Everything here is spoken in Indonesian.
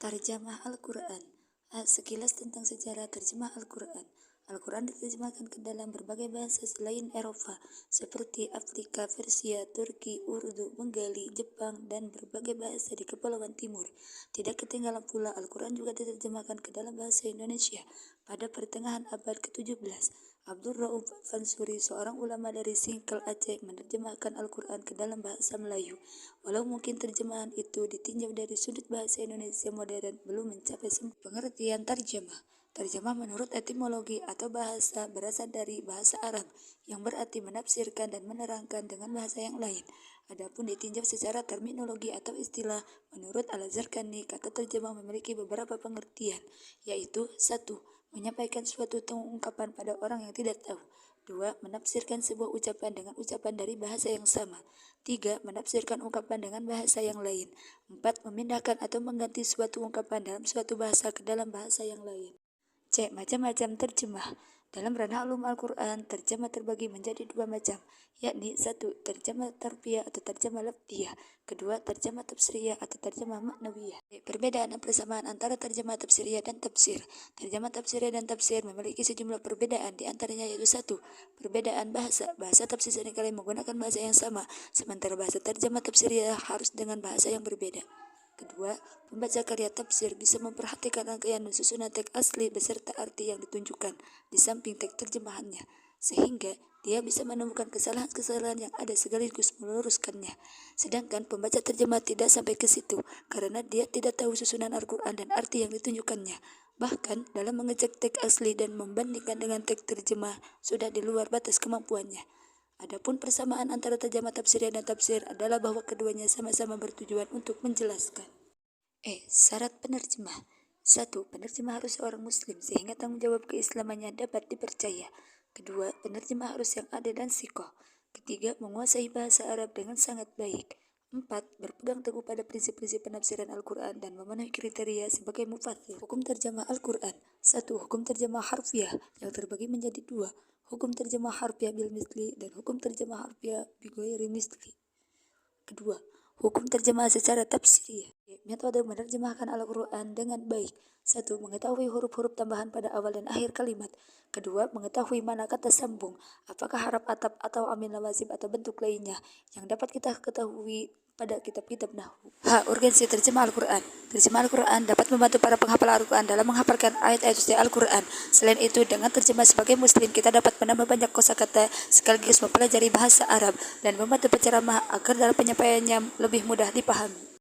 Tarjamah Al-Quran. Sekilas tentang sejarah terjemah Al-Quran. Al-Quran diterjemahkan ke dalam berbagai bahasa selain Eropa, seperti Afrika, Persia, Turki, Urdu, Bengali, Jepang, dan berbagai bahasa di Kepulauan Timur. Tidak ketinggalan pula, Al-Quran juga diterjemahkan ke dalam bahasa Indonesia pada pertengahan abad ke-17. Abdul Rauf Fansuri, seorang ulama dari Singkil Aceh, menerjemahkan Al-Quran ke dalam bahasa Melayu. Walau mungkin terjemahan itu ditinjau dari sudut bahasa Indonesia modern, belum mencapai pengertian terjemah. Terjemah menurut etimologi atau bahasa berasal dari bahasa Arab yang berarti menafsirkan dan menerangkan dengan bahasa yang lain. Adapun ditinjau secara terminologi atau istilah, menurut Al-Zarqani, kata terjemah memiliki beberapa pengertian, yaitu 1. Menyampaikan suatu ungkapan pada orang yang tidak tahu. 2. Menafsirkan sebuah ucapan dengan ucapan dari bahasa yang sama. 3. Menafsirkan ungkapan dengan bahasa yang lain. 4. Memindahkan atau mengganti suatu ungkapan dalam suatu bahasa ke dalam bahasa yang lain. C. Macam-macam terjemah. Dalam ranah ulum Al-Quran, terjemah terbagi menjadi dua macam, yakni 1. Terjemah tarfiyah atau terjemah lafziyah. 2. Terjemah tafsiriyah atau terjemah maknawiyah. Perbedaan dan persamaan antara terjemah tafsiriyah dan tafsir. Terjemah tafsiriyah dan tafsir memiliki sejumlah perbedaan, di antaranya yaitu 1. Perbedaan bahasa. Bahasa tafsir seringkali menggunakan bahasa yang sama, sementara bahasa terjemah tafsiriyah harus dengan bahasa yang berbeda. 2. Pembaca karya tafsir bisa memperhatikan rangkaian dan susunan teks asli beserta arti yang ditunjukkan di samping teks terjemahannya, sehingga dia bisa menemukan kesalahan-kesalahan yang ada sekaligus meluruskannya. Sedangkan pembaca terjemah tidak sampai ke situ, karena dia tidak tahu susunan Al-Quran dan arti yang ditunjukkannya. Bahkan dalam mengecek teks asli dan membandingkan dengan teks terjemah sudah di luar batas kemampuannya. Adapun persamaan antara terjemah tafsir dan tafsir adalah bahwa keduanya sama-sama bertujuan untuk menjelaskan. Syarat penerjemah. 1. Penerjemah harus seorang muslim sehingga tanggung jawab keislamannya dapat dipercaya. 2. Penerjemah harus yang adil dan sikoh. 3. Menguasai bahasa Arab dengan sangat baik. 4. Berpegang teguh pada prinsip-prinsip penafsiran Al-Quran dan memenuhi kriteria sebagai mufassir. Hukum terjemah Al-Quran. 1. Hukum terjemah harfiah yang terbagi menjadi 2. Hukum terjemah harfiah bil misli dan hukum terjemah harfiah bi ghairi misli. 2. Hukum terjemah secara tafsiriyah. Metode menerjemahkan Al-Quran dengan baik. 1. Mengetahui huruf-huruf tambahan pada awal dan akhir kalimat. 2. Mengetahui mana kata sambung, apakah harap ataf atau amil lawazim atau bentuk lainnya yang dapat kita ketahui pada kitab-kitab nahwu. Urgensi terjemah Al-Quran. Terjemah Al-Quran dapat membantu para penghafal Al-Quran dalam menghafalkan ayat-ayat suci Al-Quran. Selain itu, dengan terjemah sebagai muslim, kita dapat menambah banyak kosakata sekaligus mempelajari bahasa Arab dan membantu penceramah agar dalam penyampaiannya lebih mudah dipahami.